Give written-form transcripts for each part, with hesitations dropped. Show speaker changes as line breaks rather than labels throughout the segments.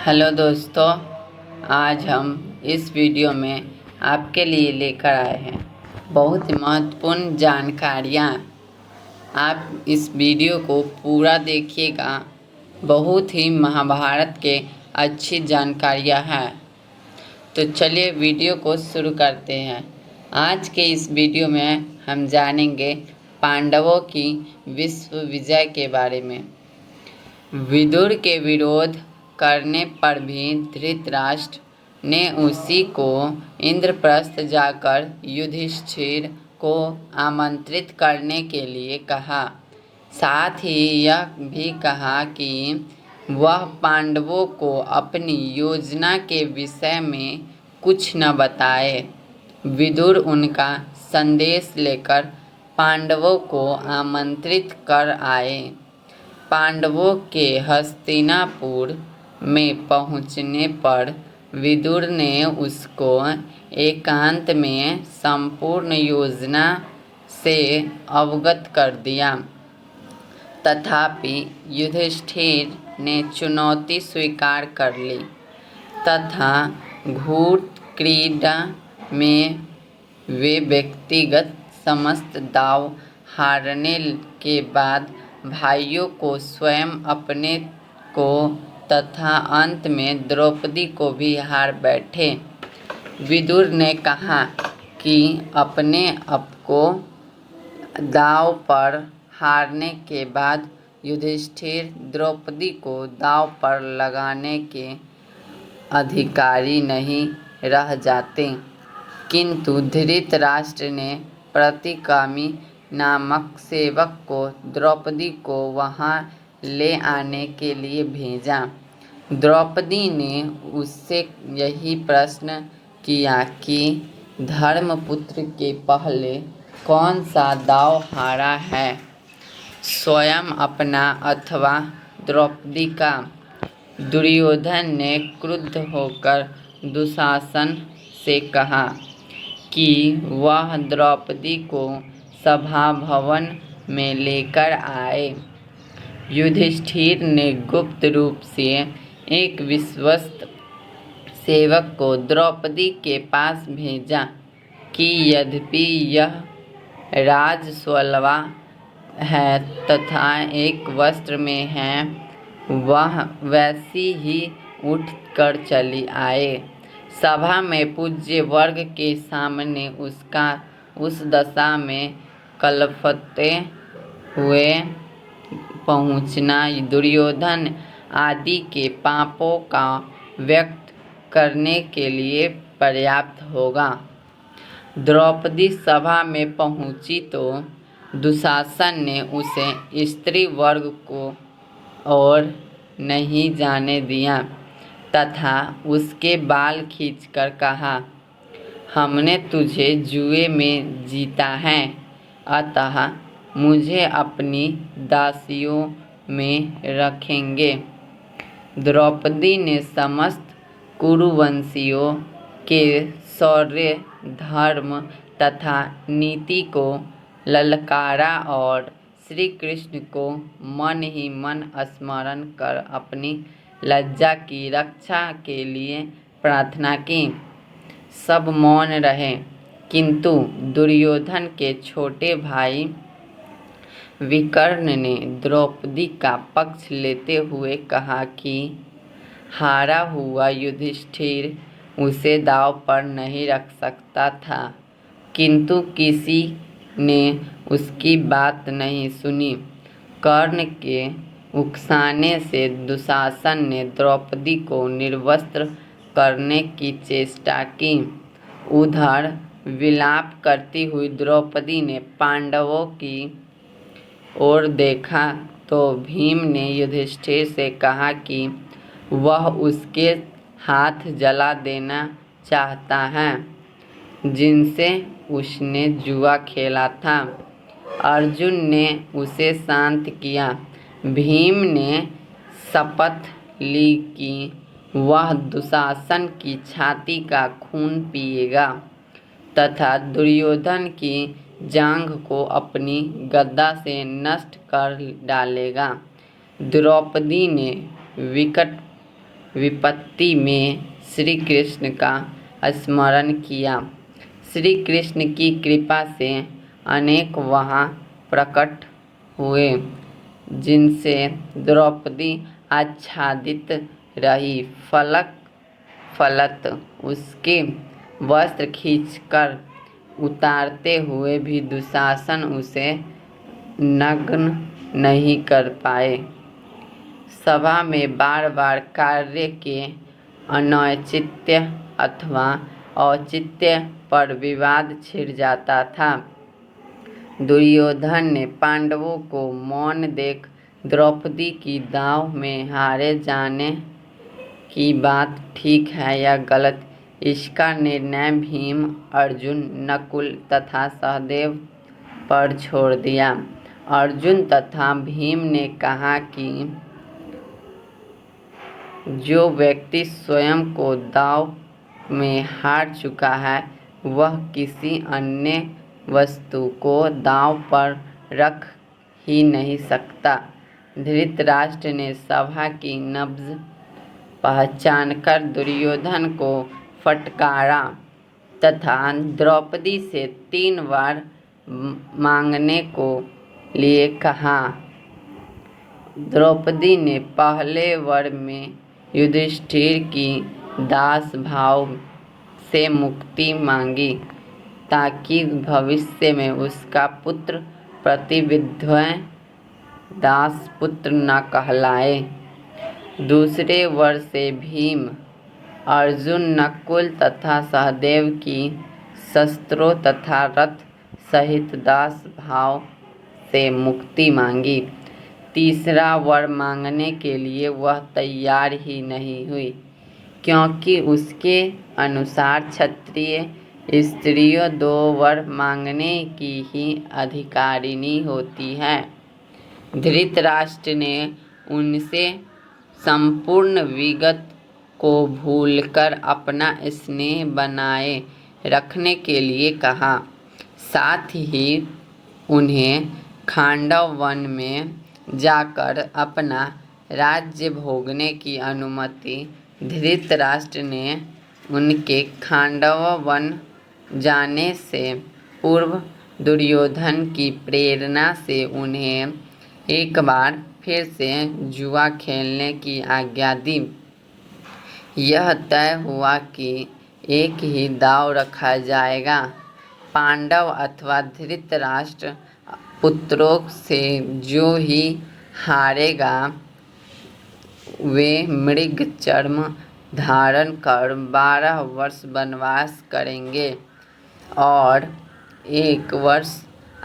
Hello दोस्तों, आज हम इस वीडियो में आपके लिए लेकर आए हैं बहुत ही महत्वपूर्ण जानकारियाँ। आप इस वीडियो को पूरा देखिएगा। बहुत ही महाभारत के अच्छी जानकारियाँ हैं। तो चलिए वीडियो को शुरू करते हैं। आज के इस वीडियो में हम जानेंगे पांडवों की विश्व विजय के बारे में। विदुर के विरोध करने पर भी धृतराष्ट्र ने उसी को इंद्रप्रस्थ जाकर युधिष्ठिर को आमंत्रित करने के लिए कहा। साथ ही यह भी कहा कि वह पांडवों को अपनी योजना के विषय में कुछ न बताए। विदुर उनका संदेश लेकर पांडवों को आमंत्रित कर आए। पांडवों के हस्तिनापुर में पहुंचने पर विदुर ने उसको एकांत में संपूर्ण योजना से अवगत कर दिया। तथापि युधिष्ठिर ने चुनौती स्वीकार कर ली तथा घूर्त क्रीड़ा में वे व्यक्तिगत समस्त दांव हारने के बाद भाइयों को, स्वयं अपने को तथा अंत में द्रौपदी को भी हार बैठे। विदुर ने कहा कि अपने आप को दांव पर हारने के बाद युधिष्ठिर द्रौपदी को दांव पर लगाने के अधिकारी नहीं रह जाते। किंतु धृतराष्ट्र ने प्रतिगामी नामक सेवक को द्रौपदी को वहां ले आने के लिए भेजा। द्रौपदी ने उससे यही प्रश्न किया कि धर्मपुत्र के पहले कौन सा दांव हारा है, स्वयं अपना अथवा द्रौपदी का। दुर्योधन ने क्रुद्ध होकर दुशासन से कहा कि वह द्रौपदी को सभा भवन में लेकर आए। युधिष्ठिर ने गुप्त रूप से एक विश्वस्त सेवक को द्रौपदी के पास भेजा कि यद्यपि यह राजस्वलवा है तथा एक वस्त्र में है, वह वैसी ही उठ कर चली आए। सभा में पूज्य वर्ग के सामने उसका उस दशा में कलपते हुए पहुँचना दुर्योधन आदि के पापों का व्यक्त करने के लिए पर्याप्त होगा। द्रौपदी सभा में पहुंची तो दुशासन ने उसे स्त्री वर्ग को और नहीं जाने दिया तथा उसके बाल खींचकर कहा, हमने तुझे जुए में जीता है, अतः मुझे अपनी दासियों में रखेंगे। द्रौपदी ने समस्त कुरुवंशियों के शौर्य, धर्म तथा नीति को ललकारा और श्री कृष्ण को मन ही मन स्मरण कर अपनी लज्जा की रक्षा के लिए प्रार्थना की। सब मौन रहे, किंतु दुर्योधन के छोटे भाई विकर्ण ने द्रौपदी का पक्ष लेते हुए कहा कि हारा हुआ युधिष्ठिर उसे दांव पर नहीं रख सकता था, किंतु किसी ने उसकी बात नहीं सुनी। कर्ण के उकसाने से दुशासन ने द्रौपदी को निर्वस्त्र करने की चेष्टा की। उधर विलाप करती हुई द्रौपदी ने पांडवों की ओर देखा तो भीम ने युधिष्ठिर से कहा कि वह उसके हाथ जला देना चाहता है जिनसे उसने जुआ खेला था। अर्जुन ने उसे शांत किया। भीम ने शपथ ली कि वह दुशासन की छाती का खून पिएगा तथा दुर्योधन की जांघ को अपनी गदा से नष्ट कर डालेगा। द्रौपदी ने विकट विपत्ति में श्री कृष्ण का स्मरण किया। श्री कृष्ण की कृपा से अनेक वहाँ प्रकट हुए, जिनसे द्रौपदी आच्छादित रही। फलत उसके वस्त्र खींचकर उतारते हुए भी दुशासन उसे नग्न नहीं कर पाए। सभा में बार बार कार्य के अनौचित्य अथवा औचित्य पर विवाद छिड़ जाता था। दुर्योधन ने पांडवों को मौन देख द्रौपदी की दांव में हारे जाने की बात ठीक है या गलत, इसका निर्णय भीम, अर्जुन, नकुल तथा सहदेव पर छोड़ दिया। अर्जुन तथा भीम ने कहा कि जो व्यक्ति स्वयं को दांव में हार चुका है, वह किसी अन्य वस्तु को दांव पर रख ही नहीं सकता। धृतराष्ट्र ने सभा की नब्ज पहचानकर दुर्योधन को फटकारा तथा द्रौपदी से 3 बार मांगने को लिए कहा। द्रौपदी ने पहले वर में युधिष्ठिर की दास भाव से मुक्ति मांगी, ताकि भविष्य में उसका पुत्र प्रतिविद्वय दास पुत्र न कहलाए। दूसरे वर से भीम, अर्जुन, नकुल तथा सहदेव की शस्त्रों तथा रथ सहित दास भाव से मुक्ति मांगी। तीसरा वर मांगने के लिए वह तैयार ही नहीं हुई, क्योंकि उसके अनुसार क्षत्रिय स्त्रियों 2 वर मांगने की ही अधिकारिणी होती हैं। धृतराष्ट्र ने उनसे संपूर्ण विगत को भूलकर अपना स्नेह बनाए रखने के लिए कहा। साथ ही उन्हें खांडव वन में जाकर अपना राज्य भोगने की अनुमति। धृतराष्ट्र ने उनके खांडव वन जाने से पूर्व दुर्योधन की प्रेरणा से उन्हें एक बार फिर से जुआ खेलने की आज्ञा दी। यह तय हुआ कि एक ही दांव रखा जाएगा। पांडव अथवा धृतराष्ट्र पुत्रों से जो ही हारेगा, वे मृग चर्म धारण कर 12 वर्ष वनवास करेंगे और 1 वर्ष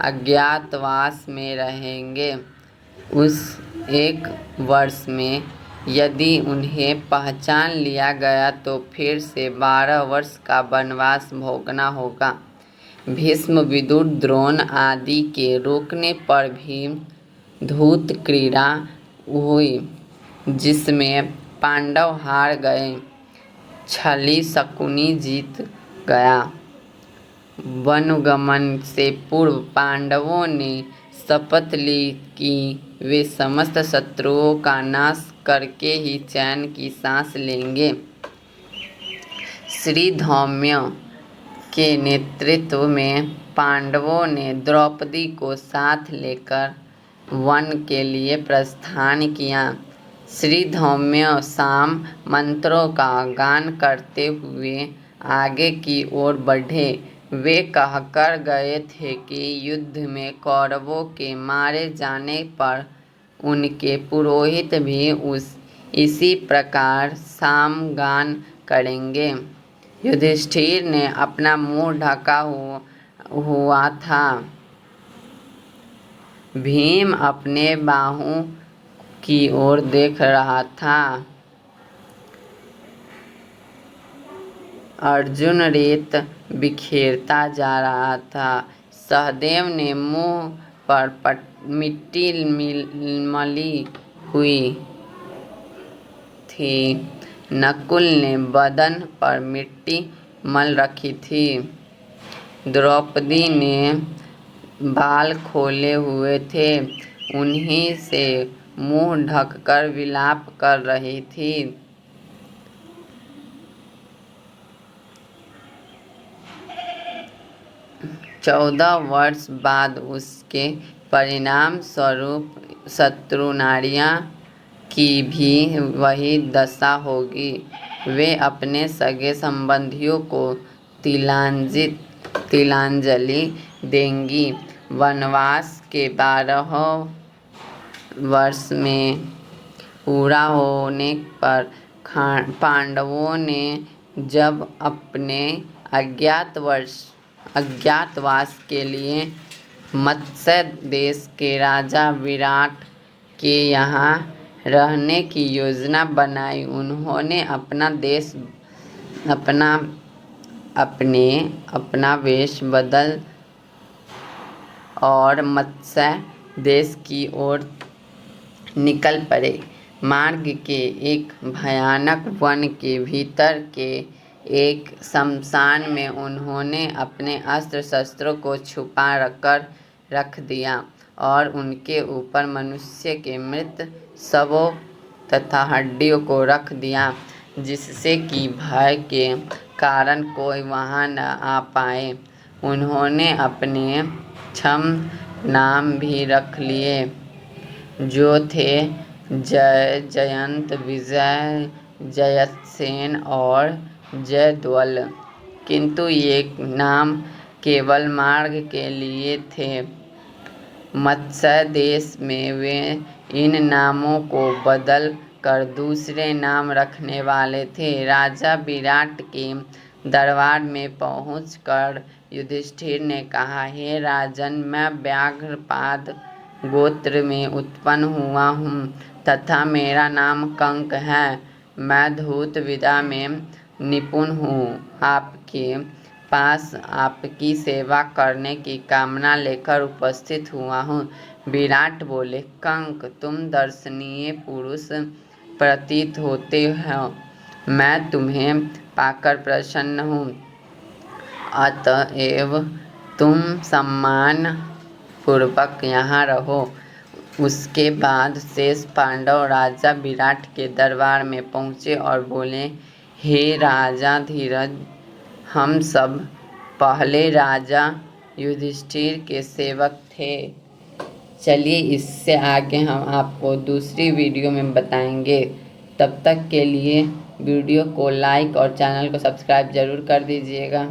अज्ञातवास में रहेंगे। उस 1 वर्ष में यदि उन्हें पहचान लिया गया तो फिर से 12 वर्ष का वनवास भोगना होगा। भीष्म, विदुर, द्रोण आदि के रोकने पर भी धूत क्रीड़ा हुई, जिसमें पांडव हार गए। छली शकुनी जीत गया। वनगमन से पूर्व पांडवों ने शपथ ली कि वे समस्त शत्रुओं का नाश करके ही चैन की सांस लेंगे। श्री धौम्य के नेतृत्व में पांडवों ने द्रौपदी को साथ लेकर वन के लिए प्रस्थान किया। श्री धौम्य साम मंत्रों का गान करते हुए आगे की ओर बढ़े। वे कहकर गए थे कि युद्ध में कौरवों के मारे जाने पर उनके पुरोहित भी इसी प्रकार सामगान करेंगे। युधिष्ठिर ने अपना मुंह ढका हुआ था। भीम अपने बाहों की ओर देख रहा था। अर्जुन रेत बिखेरता जा रहा था। सहदेव ने मुंह पर मिट्टी मली हुई थी। नकुल ने बदन पर मिट्टी मल रखी थी। द्रौपदी ने बाल खोले हुए थे, उन्हीं से मुंह ढककर विलाप कर रही थी। 14 वर्ष बाद उसके परिणाम स्वरूप शत्रुनारियों की भी वही दशा होगी। वे अपने सगे संबंधियों को तिलांजलि देंगी। वनवास के 12 वर्ष में पूरा होने पर पांडवों ने जब अपने अज्ञातवास के लिए मत्स्य देश के राजा विराट के यहाँ रहने की योजना बनाई, उन्होंने अपना वेश बदल और मत्स्य देश की ओर निकल पड़े। मार्ग के एक भयानक वन के भीतर के एक शमशान में उन्होंने अपने अस्त्र शस्त्रों को छुपा कर रख दिया और उनके ऊपर मनुष्य के मृत शवों तथा हड्डियों को रख दिया, जिससे कि भय के कारण कोई वहां न आ पाए। उन्होंने अपने 6 नाम भी रख लिए, जो थे जयंत, विजय, जयसेन और जयद्वल, किंतु ये नाम केवल मार्ग के लिए थे। मत्स्य देश में वे इन नामों को बदल कर दूसरे नाम रखने वाले थे। राजा विराट के दरबार में पहुंचकर युधिष्ठिर ने कहा, हे राजन, मैं व्याघ्रपाद गोत्र में उत्पन्न हुआ हूँ तथा मेरा नाम कंक है। मैं धूत विद्या में निपुण हूँ। आपके पास आपकी सेवा करने की कामना लेकर उपस्थित हुआ हूँ। विराट बोले, कंक, तुम दर्शनीय पुरुष प्रतीत होते हो। मैं तुम्हें पाकर प्रसन्न हूँ। अतएव तुम सम्मान पूर्वक यहाँ रहो। उसके बाद शेष पांडव राजा विराट के दरबार में पहुँचे और बोले, हे राजा धीरज, हम सब पहले राजा युधिष्ठिर के सेवक थे। चलिए इससे आगे हम आपको दूसरी वीडियो में बताएंगे। तब तक के लिए वीडियो को लाइक और चैनल को सब्सक्राइब जरूर कर दीजिएगा।